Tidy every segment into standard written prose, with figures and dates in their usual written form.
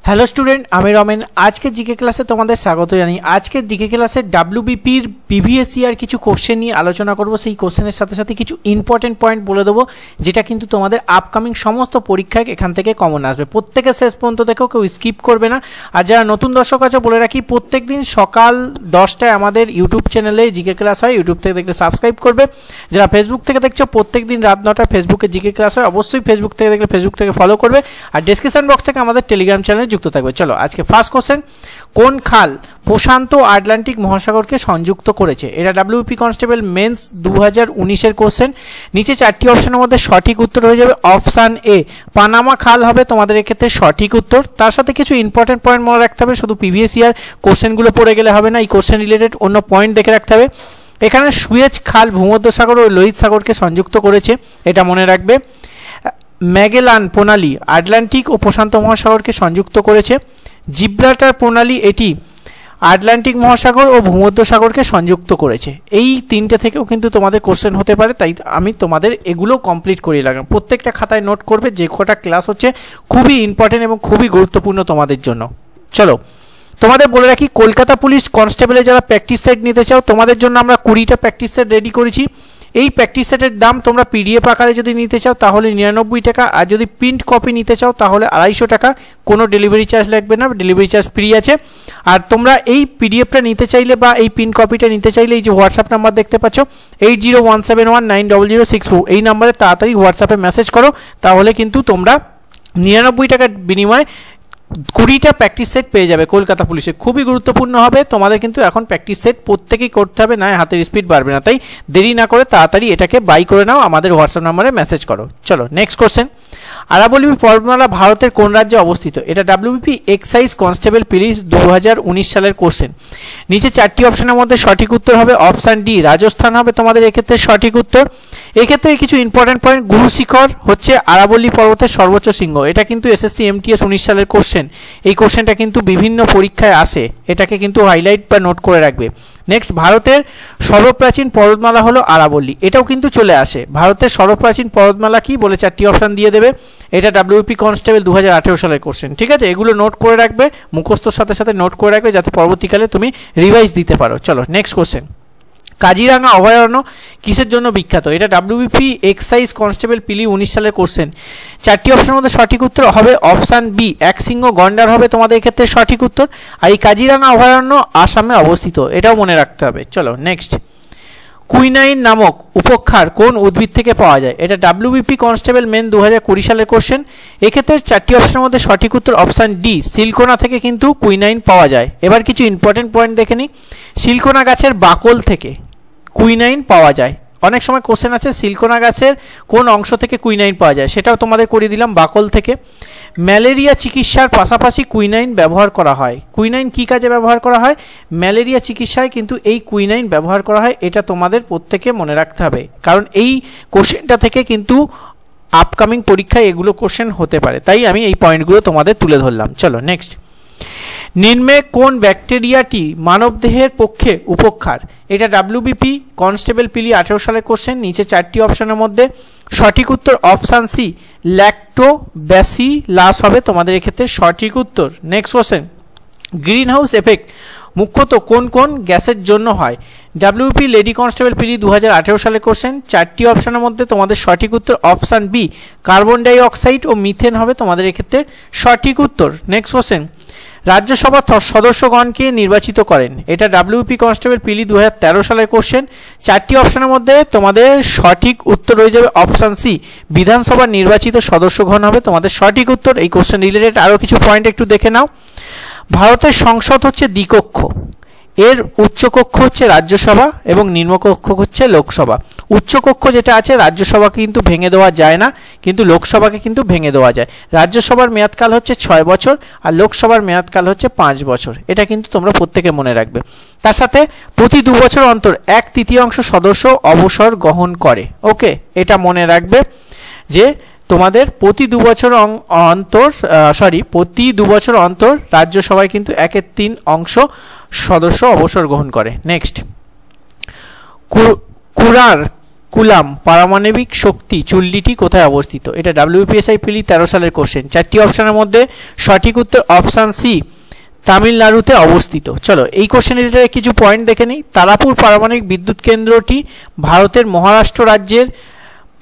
Hello student, আমি রমেন। আজকে GK ক্লাসে তোমাদের স্বাগত জানাই। আজকে জিকে ক্লাসে ডাব্লিউবিপির প্রিভিয়াস ইয়ার কিছু কোশ্চেন নিয়ে আলোচনা করব। সেই কোশ্চেনের সাথে সাথে কিছু ইম্পর্টেন্ট পয়েন্ট বলে দেবো, যেটা কিন্তু তোমাদের আপকামিং সমস্ত পরীক্ষায় এখান থেকে কমন আসবে। প্রত্যেকে শেষ পর্যন্ত দেখো, কেউ স্কিপ করবে না। আর যারা নতুন দর্শক আছে বলে রাখি, প্রত্যেক দিন সকাল 10টায় আমাদের ইউটিউব চ্যানেলে জিকে ক্লাস হয়। ইউটিউব থেকে দেখলে সাবস্ক্রাইব করবে। যারা ফেসবুক থেকে দেখছো, প্রত্যেক দিন রাত 9টায় ফেসবুকে জিকে ক্লাস হয়। অবশ্যই ফেসবুক থেকে দেখলে ফেসবুক থেকে ফলো করবে। আর ডেসক্রিপশন বক্স থেকে আমাদের টেলিগ্রাম চ্যানেলে যুক্ত থাকবে। চলো আজকে ফার্স্ট কোশ্চেন, কোন খাল প্রশান্ত আটলান্টিক মহাসাগরকে সংযুক্ত করেছে? এটা ডাব্লিউপি কনস্টেবল মেন্স 2019-এর কোশ্চেন। নিচে চারটি অপশনের মধ্যে সঠিক উত্তর হয়ে যাবে অপশান এ, পানামা খাল হবে তোমাদের এক্ষেত্রে সঠিক উত্তর। তার সাথে কিছু ইম্পর্টেন্ট পয়েন্ট মনে রাখতে হবে, শুধু প্রিভিয়াস ইয়ার কোশ্চেনগুলো পড়ে গেলে হবে না, এই কোশ্চেন রিলেটেড অন্য পয়েন্ট দেখে রাখতে হবে। এখানে সুয়েজ খাল ভূমধ্যসাগর ও লোহিত সাগরকে সংযুক্ত করেছে, এটা মনে রাখবে। ম্যাগেলান প্রণালী আটলান্টিক ও প্রশান্ত মহাসাগরকে সংযুক্ত করেছে। জিব্রাল্টার প্রণালী এটি আটলান্টিক মহাসাগর ও ভূমধ্যসাগরকে সংযুক্ত করেছে। এই তিনটে থেকেও কিন্তু তোমাদের কোশ্চেন হতে পারে, তাই আমি তোমাদের এগুলো কমপ্লিট করিয়ে রাখলাম। প্রত্যেকটা খাতায় নোট করবে, যে কটা ক্লাস হচ্ছে খুবই ইম্পর্টেন্ট এবং খুবই গুরুত্বপূর্ণ তোমাদের জন্য। চলো তোমাদের বলে রাখি, কলকাতা পুলিশ কনস্টেবলে যারা প্র্যাকটিস সেট নিতে চাও, তোমাদের জন্য আমরা 20টা প্র্যাকটিস সেট রেডি করেছি। এই প্র্যাকটিস সেটের দাম তোমরা পিডিএফ আকারে যদি নিতে চাও তাহলে 99 টাকা, আর যদি প্রিন্ট কপি নিতে চাও তাহলে 250 টাকা। কোনো ডেলিভারি চার্জ লাগবে না, ডেলিভারি চার্জ ফ্রি আছে। আর তোমরা এই পিডিএফটা নিতে চাইলে বা এই প্রিন্ট কপিটা নিতে চাইলে এই যে হোয়াটসঅ্যাপ নাম্বার দেখতে পাচ্ছ 8017190064, এই নাম্বারে তাড়াতাড়ি হোয়াটসঅ্যাপে মেসেজ করো, তাহলে কিন্তু তোমরা 99 টাকার বিনিময়ে 20টা প্র্যাকটিস সেট পেয়ে যাবে কলকাতা পুলিশে। খুবই গুরুত্বপূর্ণ হবে তোমাদের, কিন্তু এখন প্র্যাকটিস সেট প্রত্যেকেই করতে হবে, না হাতের স্পিড বাড়বে না। তাই দেরি না করে তাড়াতাড়ি এটাকে বাই করে নাও, আমাদের হোয়াটসঅ্যাপ নাম্বারে মেসেজ করো। চলো নেক্সট কোশ্চেন, আরাবল্লী পর্বতমালা ভারতের কোন রাজ্যে অবস্থিত? এটা ডাব্লিউবিপি এক্সাইজ কনস্টেবল পুলিশ 2019 সালের কোশ্চেন। নিচে চারটি অপশনের মধ্যে সঠিক উত্তর হবে অপশান ডি, রাজস্থান হবে তোমাদের এক্ষেত্রে সঠিক উত্তর। এক্ষেত্রে কিছু ইম্পর্টেন্ট পয়েন্ট, গুরু শিখর হচ্ছে আরাবল্লী পর্বতের সর্বোচ্চ শৃঙ্গ। এটা কিন্তু এসএসসি এমটিএস 19 সালের কোশ্চেন। এই কোশ্চেনটা কিন্তু বিভিন্ন পরীক্ষায় আসে, এটাকে কিন্তু হাইলাইট বা নোট করে রাখবে। নেক্সট, ভারতের সর্বপ্রাচীন পর্বতমালা হলো আরাবল্লী, এটাও কিন্তু চলে আসে। ভারতের সর্বপ্রাচীন পর্বতমালা কি বলে চারটি অপশান দিয়ে দেবে। এটা ডাব্লিউপি কনস্টেবল 2018 সালের কোশ্চেন। ঠিক আছে, এগুলো নোট করে রাখবে, মুখস্থর সাথে সাথে নোট করে রাখবে, যাতে পরবর্তীকালে তুমি রিভাইজ দিতে পারো। চলো নেক্সট কোশ্চেন, কাজিরাঙ্গা অভয়ারণ্য কিসের জন্য বিখ্যাত? এটা ডাব্লিউবিপি এক্সাইজ কনস্টেবল পিলি 19 সালের কোশ্চেন। চারটি অপশনের মধ্যে সঠিক উত্তর হবে অপশান বি, একশৃঙ্গ গন্ডার হবে তোমাদের ক্ষেত্রে সঠিক উত্তর। আর এই কাজিরাঙ্গা অভয়ারণ্য আসামে অবস্থিত, এটাও মনে রাখতে হবে। চলো নেক্সট, কুইনাইন নামক উপক্ষার কোন উদ্ভিদ থেকে পাওয়া যায়? এটা ডাব্লিউবিপি কনস্টেবল মেন 2020 সালের কোশ্চেন। এক্ষেত্রে চারটি অপশনের মধ্যে সঠিক উত্তর অপশান ডি, সিলকোনা থেকে কিন্তু কুইনাইন পাওয়া যায়। এবার কিছু ইম্পর্টেন্ট পয়েন্ট দেখে নিই। সিলকোনা গাছের বাকল থেকে কুইনাইন পাওয়া যায়। অনেক সময় কোশ্চেন আছে সিলকোনা গাছের কোন অংশ থেকে কুইনাইন পাওয়া যায়, সেটাও তোমাদের করে দিলাম, বাকল থেকে। ম্যালেরিয়া চিকিৎসার পাশাপাশি কুইনাইন ব্যবহার করা হয়। কুইনাইন কী কাজে ব্যবহার করা হয়? ম্যালেরিয়া চিকিৎসায় কিন্তু এই কুইনাইন ব্যবহার করা হয়, এটা তোমাদের প্রত্যেকে মনে রাখতে হবে, কারণ এই কোশ্চেনটা থেকে কিন্তু আপকামিং পরীক্ষায় এগুলো কোশ্চেন হতে পারে, তাই আমি এই পয়েন্টগুলো তোমাদের তুলে ধরলাম। চলো নেক্সট, নিম্নে কোন ব্যাকটেরিয়াটি মানবদেহের পক্ষে উপকার? এটা ডাব্লিউবিপি কনস্টেবল পিলি 18 সালের কোশ্চেন। নিচে চারটি অপশনের মধ্যে সঠিক উত্তর অপশান সি, ল্যাক্টোব্যাসিলাস হবে তোমাদের এক্ষেত্রে সঠিক উত্তর। Next question, green house effect মুখ্যত কোন কোন গ্যাসের জন্য হয়? ডাব্লিউপি লেডি কনস্টেবল পিলি 2018 সালের কোশ্চেন। চারটি অপশনের মধ্যে তোমাদের সঠিক উত্তর option B, carbon die oxide ও মিথেন হবে তোমাদের এক্ষেত্রে সঠিক উত্তর। নেক্সট কোশ্চেন, রাজ্যসভার সদস্যগণকে নির্বাচিত করেন? এটা ডাব্লিউপি কনস্টেবল পিলি 2013 সালের কোশ্চেন। চারটি অপশনের মধ্যে তোমাদের সঠিক উত্তর হয়ে যাবে অপশান সি, বিধানসভার নির্বাচিত সদস্যগণ হবে তোমাদের সঠিক উত্তর। এই কোশ্চেন রিলেটেড আরও কিছু পয়েন্ট একটু দেখে নাও। ভারতের সংসদ হচ্ছে দ্বিকক্ষ, এর উচ্চকক্ষ হচ্ছে রাজ্যসভা এবং নিম্নকক্ষ হচ্ছে লোকসভা। উচ্চকক্ষ যেটা আছে, রাজ্যসভাকে কিন্তু ভেঙে দেওয়া যায় না, কিন্তু লোকসভাকে কিন্তু ভেঙে দেওয়া যায়। রাজ্যসভার মেয়াদকাল হচ্ছে 6 বছর আর লোকসভার মেয়াদকাল হচ্ছে 5 বছর, এটা কিন্তু তোমরা প্রত্যেকে মনে রাখবে। তার সাথে প্রতি 2 বছর অন্তর 1/3 অবসর গ্রহণ করে। ওকে, এটা মনে রাখবে যে তোমাদের প্রতি 2 বছর অন্তর রাজ্যসভায় কিন্তু 1/3 সদস্য অবসর গ্রহণ করে। নেক্সট, কুরার কুলাম পারমাণবিক শক্তি চুল্লিটি কোথায় অবস্থিত? এটা WPSI প্রিলি 13 সালের কোশ্চেন। চারটি অপশনের মধ্যে সঠিক উত্তর অপশান সি, তামিলনাড়ুতে অবস্থিত। চলো এই কোশ্চেনের কিছু পয়েন্ট দেখে নিই। তারাপুর পারমাণবিক বিদ্যুৎ কেন্দ্রটি ভারতের মহারাষ্ট্র রাজ্যের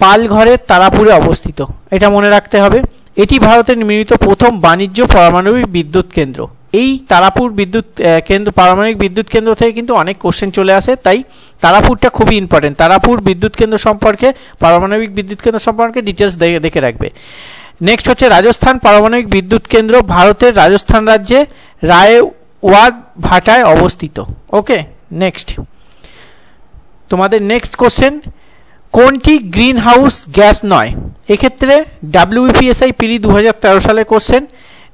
পালঘরের তারাপুরে অবস্থিত, এটা মনে রাখতে হবে। এটি ভারতের নির্মিত প্রথম বাণিজ্য পারমাণবিক বিদ্যুৎ কেন্দ্র। এই তারাপুর বিদ্যুৎ কেন্দ্র, পারমাণবিক বিদ্যুৎ কেন্দ্র থেকে কিন্তু অনেক কোশ্চেন চলে আসে, তাই তারাপুরটা খুবই ইম্পর্টেন্ট। তারাপুর বিদ্যুৎ কেন্দ্র সম্পর্কে, পারমাণবিক বিদ্যুৎ কেন্দ্র সম্পর্কে ডিটেলস দেখে রাখবে। নেক্সট হচ্ছে রাজস্থান পারমাণবিক বিদ্যুৎ কেন্দ্র ভারতের রাজস্থান রাজ্যে রায়ওয়াদ ভাটায় অবস্থিত। ওকে, নেক্সট তোমাদের নেক্সট কোশ্চেন, কোনটি গ্রিন হাউস গ্যাস নয়? এক্ষেত্রে WPSI প্রিলি 2013 সালের কোশ্চেন।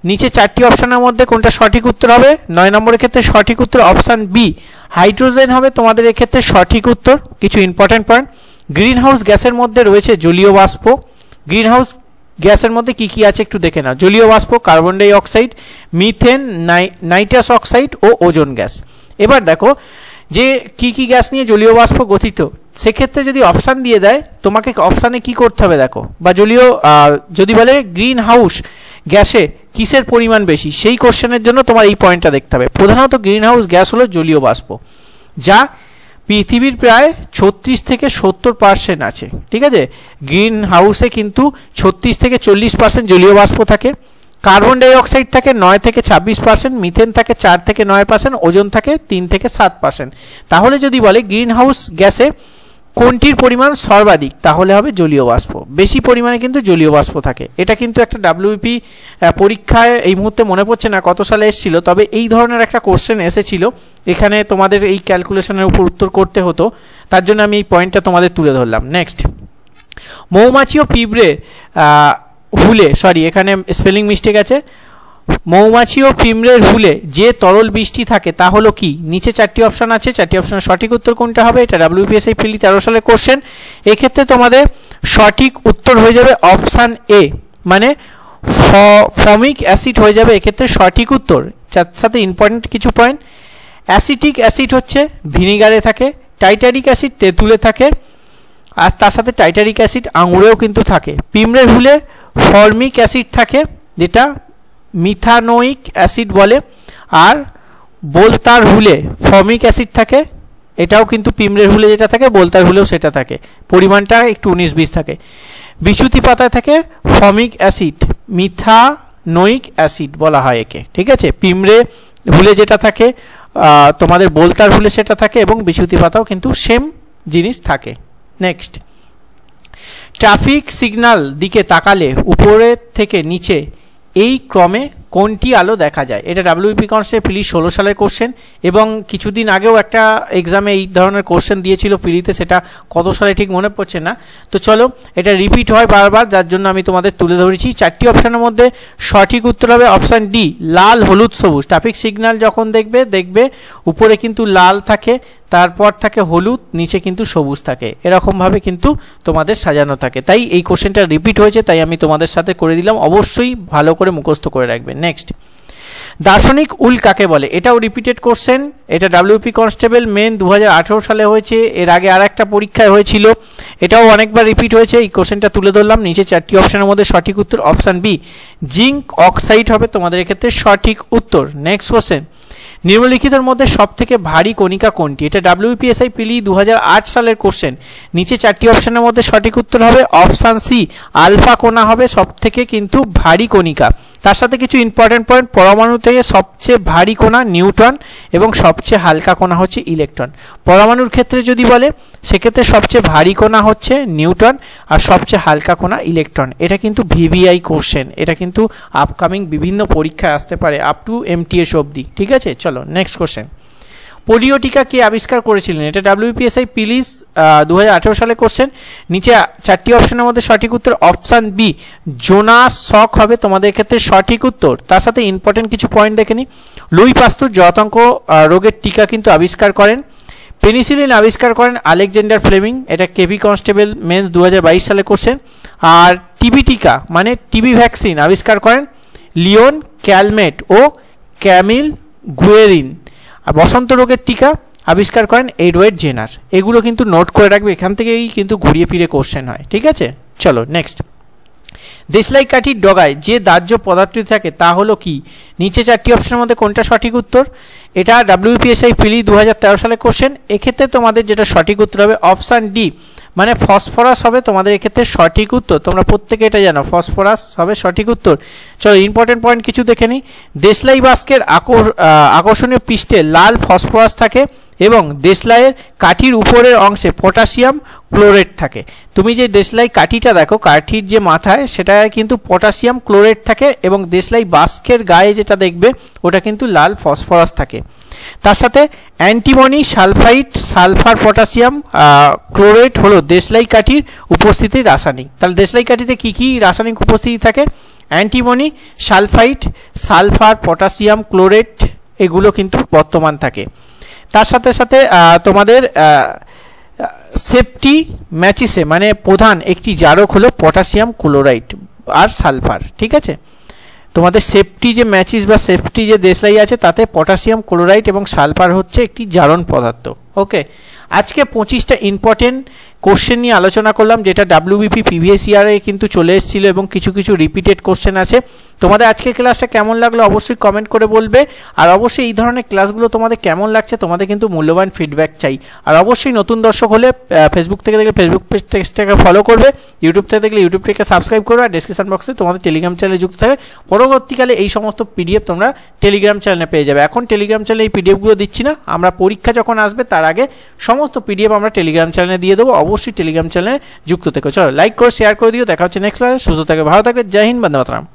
নিচে চারটি অপশনের মধ্যে কোনটা সঠিক উত্তর হবে? 9 নম্বরের ক্ষেত্রে সঠিক উত্তর অপশান বি, হাইড্রোজেন হবে তোমাদের এক্ষেত্রে সঠিক উত্তর। কিছু ইম্পর্টেন্ট পয়েন্ট, গ্রিন হাউস গ্যাসের মধ্যে রয়েছে জলীয় বাষ্প। গ্রিন হাউস গ্যাসের মধ্যে কি কি আছে একটু দেখে নাও। জলীয় বাষ্প, carbon die oxide, methane, nitrous oxide ও ওজোন গ্যাস। এবার দেখো যে কি কি গ্যাস নিয়ে জলীয় বাষ্প গঠিত, সেক্ষেত্রে যদি অপশান দিয়ে দেয় তোমাকে অপশানে কি করতে হবে দেখো, বা জলীয় যদি বলে গ্রিন হাউস গ্যাসে কিসের পরিমাণ বেশি, সেই কোশ্চেনের জন্য তোমার এই পয়েন্টটা দেখতে হবে। প্রধানত গ্রিন হাউস গ্যাস হলো জলীয় বাষ্প, যা পৃথিবীর প্রায় 36 থেকে 70% আছে। ঠিক আছে, গ্রিন হাউসে কিন্তু 36 থেকে 40% জলীয় বাষ্প থাকে। কার্বন ডাই অক্সাইড থাকে 9 থেকে 26%, মিথেন থাকে 4 থেকে 9%, ওজোন থাকে 3 থেকে 7%। তাহলে যদি বলে গ্রিন হাউস গ্যাসে কোনটির পরিমাণ সর্বাধিক, তাহলে হবে জলীয় বাষ্প। বেশি পরিমাণে কিন্তু জলীয় বাষ্প থাকে। এটা কিন্তু একটা WP পরীক্ষায় এই মুহূর্তে মনে পড়ছে না কত সালে এসেছিল, তবে এই ধরনের একটা কোশ্চেন এসেছিল। এখানে তোমাদের এই ক্যালকুলেশনের উপর উত্তর করতে হতো, তার জন্য আমি এই পয়েন্টটা তোমাদের তুলে ধরলাম। নেক্সট, মৌমাছি ও পিঁপড়ে হুলে, সরি এখানে স্পেলিং মিস্টেক আছে, মৌমাছি ও পিঁপড়ের হুলে যে তরল বৃষ্টি থাকে তা হলো কি? নিচে চারটি অপশান আছে, চারটি অপশানের সঠিক উত্তর কোনটা হবে? এটা WPSI প্রিলি 13 সালের কোশ্চেন। এক্ষেত্রে তোমাদের সঠিক উত্তর হয়ে যাবে অপশান এ, মানে ফর্মিক অ্যাসিড হয়ে যাবে এক্ষেত্রে সঠিক উত্তর। যার সাথে ইম্পর্টেন্ট কিছু পয়েন্ট, অ্যাসিটিক অ্যাসিড হচ্ছে ভিনিগারে থাকে, টাইটারিক অ্যাসিড তেঁতুলে থাকে, আর তার সাথে টাইটারিক অ্যাসিড আঙুরেও কিন্তু থাকে। পিঁপড়ের হুলে ফর্মিক অ্যাসিড থাকে, যেটা মিথানোইক অ্যাসিড বলে, আর বোলতার হুলে ফর্মিক অ্যাসিড থাকে, এটাও কিন্তু পিঁপড়ের হুলে যেটা থাকে বোলতার হুলেও সেটা থাকে, পরিমাণটা একটু 19-20 থাকে। বিশুতি পাতায় থাকে ফর্মিক অ্যাসিড, মিথানোইক অ্যাসিড বলা হয় একে। ঠিক আছে, পিঁপড়ে হুলে যেটা থাকে তোমাদের বোলতার হুলে সেটা থাকে, এবং বিশুতি পাতাও কিন্তু সেম জিনিস থাকে। নেক্সট, ট্রাফিক সিগন্যাল দিকে তাকালে উপরে থেকে নিচে এই ক্রমে কোনটি আলো দেখা যায়? এটা WP কনস্টেবল প্রিলি 16 সালের কোশ্চেন, এবং কিছুদিন আগেও একটা এক্সামে এই ধরনের কোশ্চেন দিয়েছিল প্রিলিতে, সেটা কত সালে ঠিক মনে পড়ছে না। তো চলো, এটা রিপিট হয় বারবার, যার জন্য আমি তোমাদের তুলে ধরেছি। চারটি অপশানের মধ্যে সঠিক উত্তর হবে অপশান ডি, লাল, হলুদ, সবুজ। ট্রাফিক সিগন্যাল যখন দেখবে উপরে কিন্তু লাল থাকে, তারপর থাকে হলুদ, নিচে কিন্তু সবুজ থাকে, এরকমভাবে কিন্তু তোমাদের সাজানো থাকে। তাই এই কোশ্চেনটা রিপিট হয়েছে, তাই আমি তোমাদের সাথে করে দিলাম, অবশ্যই ভালো করে মুখস্থ করে রাখবে। নেক্সট, দার্শনিক উল কাকে বলে? এটাও রিপিটেড কোশ্চেন, এটা WP কনস্টেবল মেন 2018 সালে হয়েছে, এর আগে আর একটা পরীক্ষায় হয়েছিল, এটাও অনেকবার রিপিট হয়েছে। এই কোশ্চেনটা তুলে ধরলাম। নিচে চারটি অপশনের মধ্যে সঠিক উত্তর অপশান বি, জিঙ্ক অক্সাইড হবে তোমাদের এক্ষেত্রে সঠিক উত্তর। নেক্সট কোশ্চেন, নিম্নলিখিতের মধ্যে সবথেকে ভারী কণিকা কোনটি? এটা WPSI প্রিলি 2008 সালের কোশ্চেন। নিচে চারটি অপশনের মধ্যে সঠিক উত্তর হবে অপশান সি, আলফা কণা হবে সবথেকে কিন্তু ভারী কণিকা। তার সাথে কিছু ইম্পর্টেন্ট পয়েন্ট, পরমাণু থেকে সবচেয়ে ভারী কণা নিউট্রন, এবং সবচেয়ে হালকা কণা হচ্ছে ইলেকট্রন। পরমাণুর ক্ষেত্রে যদি বলে, সেক্ষেত্রে সবচেয়ে ভারী কণা হচ্ছে নিউট্রন, আর সবচেয়ে হালকা কণা ইলেকট্রন। এটা কিন্তু VVI কোশ্চেন, এটা কিন্তু আপকামিং বিভিন্ন পরীক্ষায় আসতে পারে, আপ টু MTS অবধি। ঠিক আছে, চলো নেক্সট কোশ্চেন, পোলিও টিকা কে আবিষ্কার করেছিলেন? এটা WPSI প্রিলি 2018 সালে কোশ্চেন। নিচে চারটি অপশনের মধ্যে সঠিক উত্তর অপশান বি, জোনাস সক হবে তোমাদের ক্ষেত্রে সঠিক উত্তর। তার সাথে ইম্পর্টেন্ট কিছু পয়েন্ট দেখে নিই। লুই পাস্তুর জলাতঙ্ক রোগের টিকা কিন্তু আবিষ্কার করেন। পেনিসিলিন আবিষ্কার করেন আলেকজান্ডার ফ্লেমিং, এটা KB কনস্টেবল মেন্স 2022 সালে কোশ্চেন। আর টিবি টিকা মানে টিবি ভ্যাকসিন আবিষ্কার করেন লিওন ক্যালমেট ও ক্যামিল গুয়েরিন। আর বসন্ত রোগের টিকা আবিষ্কার করেন এডওয়ার্ড জেনার। এগুলো কিন্তু নোট করে রাখবে, এখান থেকেই কিন্তু ঘুরিয়ে ফিরে কোশ্চেন হয়, ঠিক আছে। চলো নেক্সট, দেশলাই কাঠির ডগায় যে দাহ্য পদার্থটি থাকে তা হলো কি? নিচে 4টি অপশনের মধ্যে কোনটা সঠিক উত্তর? এটা WPSI প্রিলি 2013 সালে কোশ্চেন। এক্ষেত্রে তোমাদের যেটা সঠিক উত্তর হবে অপশান ডি, মানে ফসফরাস হবে তোমাদের এক্ষেত্রে সঠিক উত্তর। তোমরা প্রত্যেকে এটা জানো, ফসফরাস হবে সঠিক উত্তর। চলো ইম্পর্টেন্ট পয়েন্ট কিছু দেখে নিই। দেশলাই বাস্কের আকর্ষণীয় পৃষ্ঠে লাল ফসফরাস থাকে এবং দেশলাইয়ের কাঠির উপরের অংশে পটাশিয়াম ক্লোরেট থাকে। তুমি যে দেশলাই কাঠিটা দেখো, কাঠির যে মাথায় সেটায় কিন্তু পটাশিয়াম ক্লোরেট থাকে এবং দেশলাই বাস্কের গায়ে যেটা দেখবে ওটা কিন্তু লাল ফসফরাস থাকে। তার সাথে antimony sulphide sulphur potassium chlorate হলো দেশলাই কাঠির উপস্থিতির রাসায়নিক। তাহলে দেশলাই কাঠিতে কী কী রাসায়নিক উপস্থিতি থাকে? Antimony sulphide sulphur potassium chlorate এগুলো কিন্তু বর্তমান থাকে। তার সাথে সাথে তোমাদের সেফটি ম্যাচিসে মানে প্রধান একটি জারক হলো পটাশিয়াম ক্লোরাইড আর সালফার, ঠিক আছে। তোমাদের সেফটি যে ম্যাচিস বা সেফটি যে দেশলাই আছে তাতে পটাশিয়াম ক্লোরাইড এবং সালফার হচ্ছে একটি জারণ পদার্থ। ওকে, আজকে 25টা ইম্পর্টেন্ট কোশ্চেন নিয়ে আলোচনা করলাম, যেটা WBP প্রিভিয়াস ইয়ারে কিন্তু চলে এসেছিল এবং কিছু কিছু রিপিটেড কোশ্চেন আছে। তোমাদের আজকের ক্লাসটা কেমন লাগলো অবশ্যই কমেন্ট করে বলবে, আর অবশ্যই এই ধরনের ক্লাসগুলো তোমাদের কেমন লাগছে তোমাদের কিন্তু মূল্যবান ফিডব্যাক চাই। আর অবশ্যই নতুন দর্শক হলে ফেসবুক থেকে দেখলে ফেসবুক পেজটাকে ফলো করবে, ইউটিউব থেকে দেখলে ইউটিউব থেকে সাবস্ক্রাইব করবে, আর ডিসক্রিপশন বক্সে তোমাদের টেলিগ্রাম চ্যানেলে যুক্ত থাকে। পরবর্তীকালে এই সমস্ত PDF তোমরা টেলিগ্রাম চ্যানেলে পেয়ে যাবে। এখন টেলিগ্রাম চ্যানেলে এই PDFগুলো দিচ্ছি না, আমরা পরীক্ষা যখন আসবে তার আগে সমস্ত PDF আমরা টেলিগ্রাম চ্যানেলে দিয়ে দেবো। অবশ্যই টেলিগ্রাম চ্যানেলে যুক্ত থেকো। চলো লাইক করে শেয়ার করে দিও। দেখা হচ্ছে নেক্সট ক্লাসে। সুস্থ থাকবে, ভালো থাকবে। জয় হিন্দ, বন্দে মাতরম।